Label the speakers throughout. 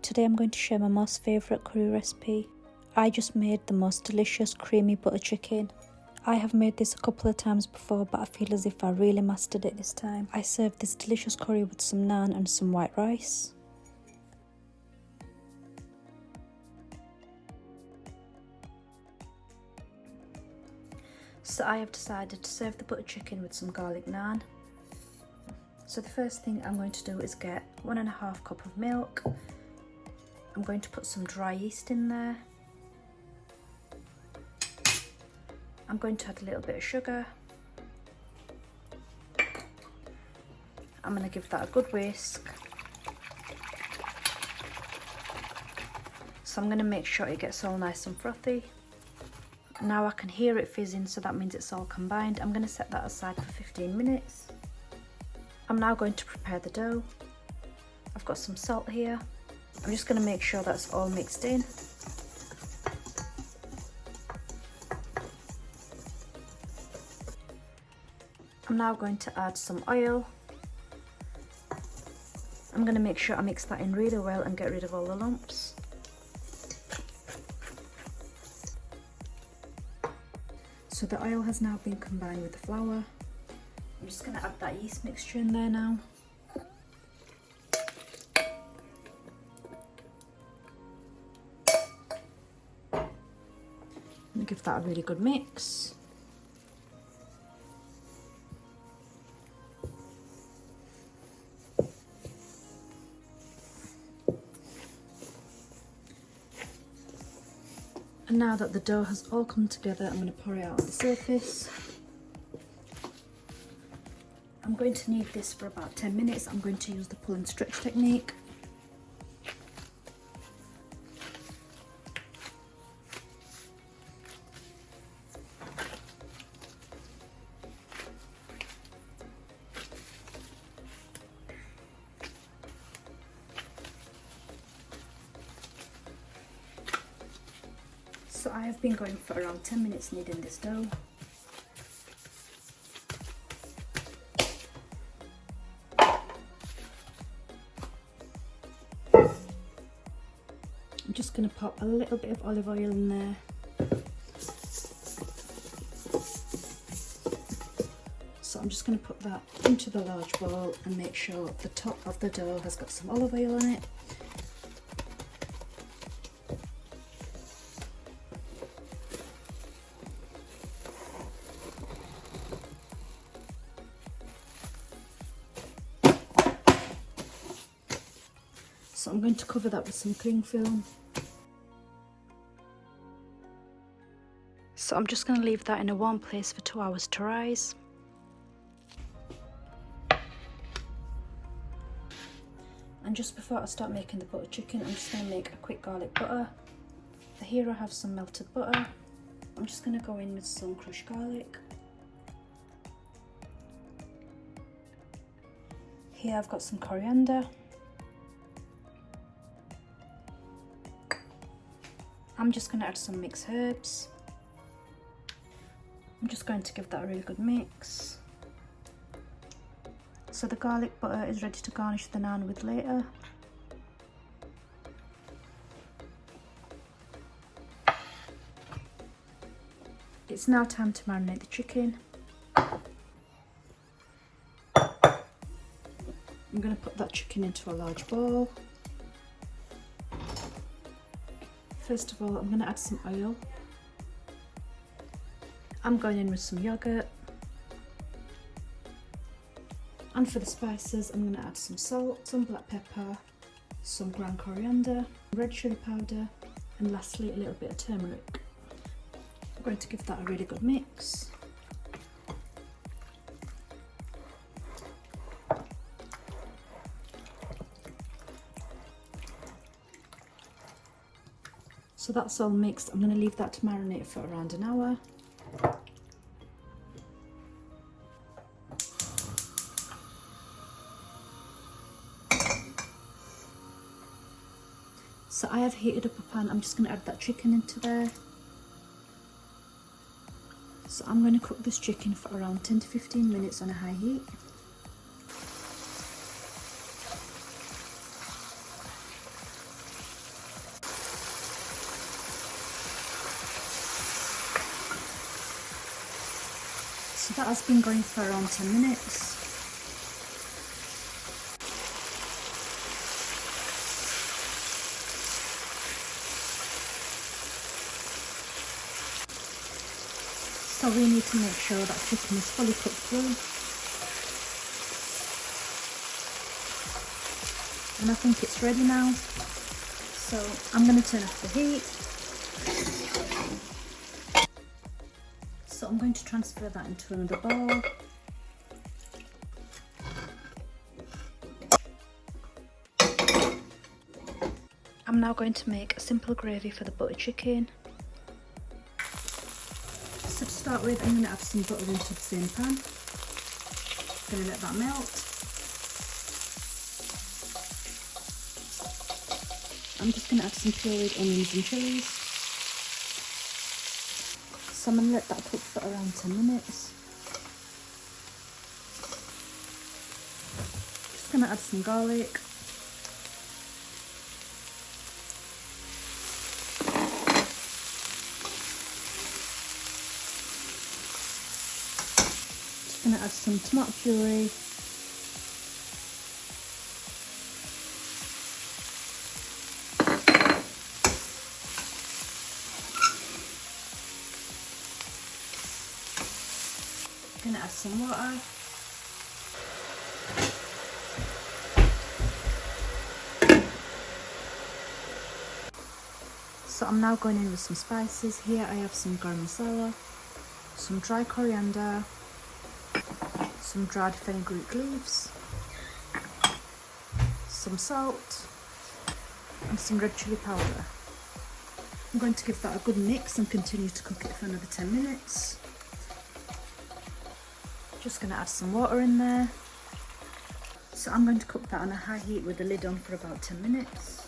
Speaker 1: Today I'm going to share my most favourite curry recipe. I just made the most delicious creamy butter chicken. I have made this a couple of times before, but I feel as if I really mastered it this time. I served this delicious curry with some naan and some white rice. So I have decided to serve the butter chicken with some garlic naan. So the first thing I'm going to do is get 1.5 cup of milk. I'm going to put some dry yeast in there. I'm going to add a little bit of sugar. I'm going to give that a good whisk. So I'm going to make sure it gets all nice and frothy. Now I can hear it fizzing, so that means it's all combined. I'm going to set that aside for 15 minutes. I'm now going to prepare the dough. I've got some salt here. I'm just going to make sure that's all mixed in. I'm now going to add some oil. I'm going to make sure I mix that in really well and get rid of all the lumps. So the oil has now been combined with the flour. I'm just going to add that yeast mixture in there now. And give that a really good mix. And now that the dough has all come together, I'm going to pour it out on the surface. I'm going to knead this for about 10 minutes. I'm going to use the pull and stretch technique. So I have been going for around 10 minutes kneading this dough. I'm just going to pop a little bit of olive oil in there. So I'm just going to put that into the large bowl and make sure the top of the dough has got some olive oil on it. So I'm going to cover that with some cling film. So I'm just going to leave that in a warm place for 2 hours to rise. And just before I start making the butter chicken, I'm just going to make a quick garlic butter. Here I have some melted butter. I'm just going to go in with some crushed garlic. Here I've got some coriander. I'm just going to add some mixed herbs. I'm just going to give that a really good mix. So the garlic butter is ready to garnish the naan with later. It's now time to marinate the chicken. I'm going to put that chicken into a large bowl. First of all, I'm going to add some oil. I'm going in with some yogurt. And for the spices, I'm going to add some salt, some black pepper, some ground coriander, red chilli powder, and lastly a little bit of turmeric. I'm going to give that a really good mix. So that's all mixed. I'm going to leave that to marinate for around an hour. So I have heated up a pan. I'm just going to add that chicken into there. So I'm going to cook this chicken for around 10 to 15 minutes on a high heat. So that has been going for around 10 minutes. So we need to make sure that chicken is fully cooked through. And I think it's ready now. So I'm going to turn off the heat. So I'm going to transfer that into another bowl. I'm now going to make a simple gravy for the butter chicken. So to start with, I'm going to add some butter into the same pan. Going to let that melt. I'm just going to add some pureed onions and chilies. So I'm going to let that cook for around 10 minutes. Just going to add some garlic. Just going to add some tomato puree. Going to add some water. So I'm now going in with some spices. Here I have some garam masala, some dry coriander, some dried fenugreek leaves, some salt and some red chilli powder. I'm going to give that a good mix and continue to cook it for another 10 minutes. Just going to add some water in there. So I'm going to cook that on a high heat with the lid on for about 10 minutes.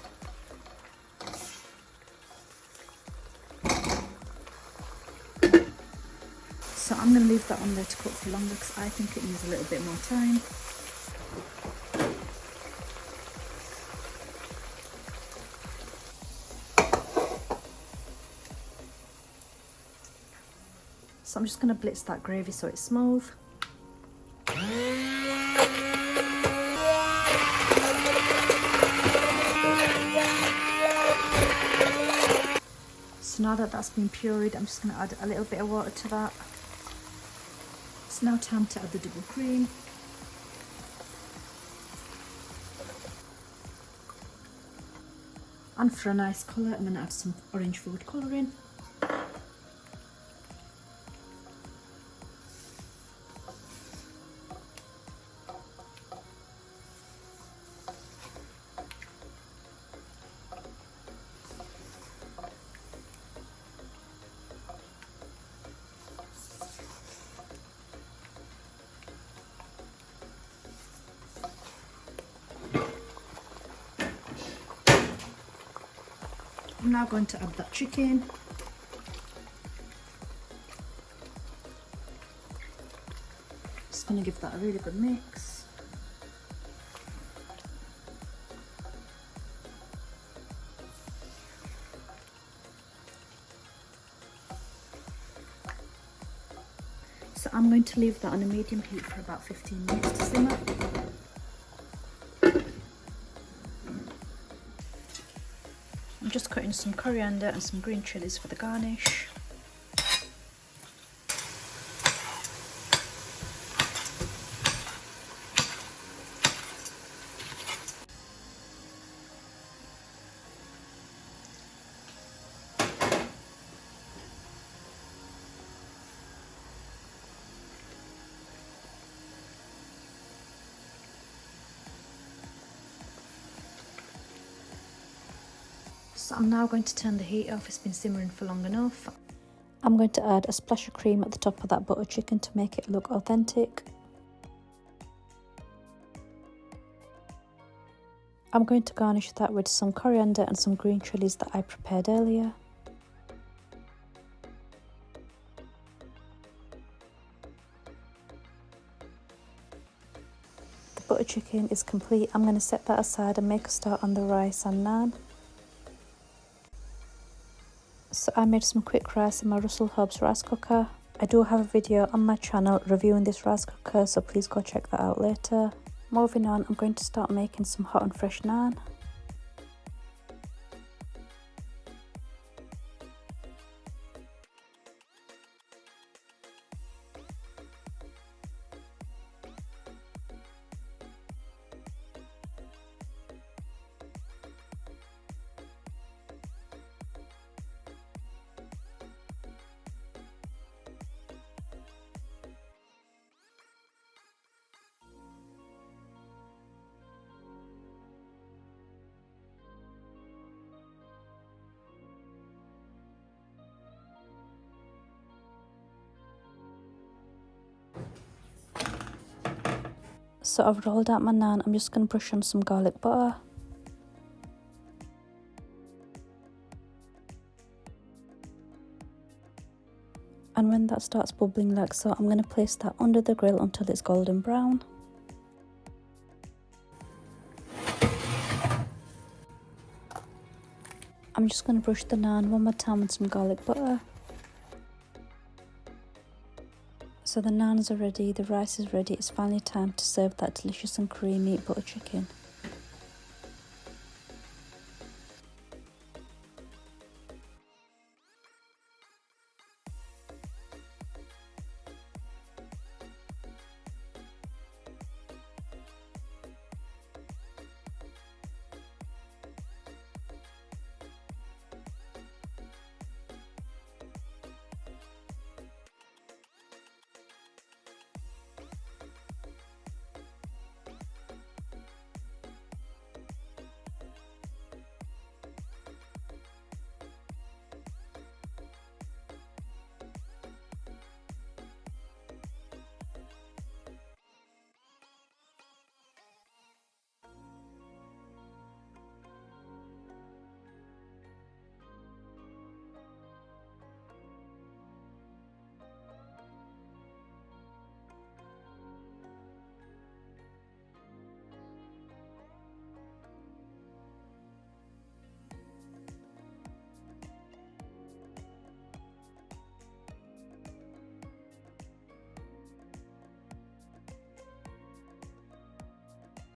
Speaker 1: So I'm going to leave that on there to cook for longer because I think it needs a little bit more time. So I'm just going to blitz that gravy so it's smooth. So now that that's been pureed, I'm just going to add a little bit of water to that. It's now time to add the double cream. And for a nice colour, I'm going to add some orange food colouring. I'm now going to add that chicken. Just going to give that a really good mix. So I'm going to leave that on a medium heat for about 15 minutes to simmer. I'm just cutting some coriander and some green chilies for the garnish. So I'm now going to turn the heat off, it's been simmering for long enough. I'm going to add a splash of cream at the top of that butter chicken to make it look authentic. I'm going to garnish that with some coriander and some green chilies that I prepared earlier. The butter chicken is complete. I'm going to set that aside and make a start on the rice and naan. So I made some quick rice in my Russell Hobbs rice cooker. I do have a video on my channel reviewing this rice cooker, so please go check that out later. Moving on, I'm going to start making some hot and fresh naan. So I've rolled out my naan. I'm just going to brush on some garlic butter. And when that starts bubbling like so, I'm going to place that under the grill until it's golden brown. I'm just going to brush the naan one more time with some garlic butter. So the naans are ready, the rice is ready, it's finally time to serve that delicious and creamy butter chicken.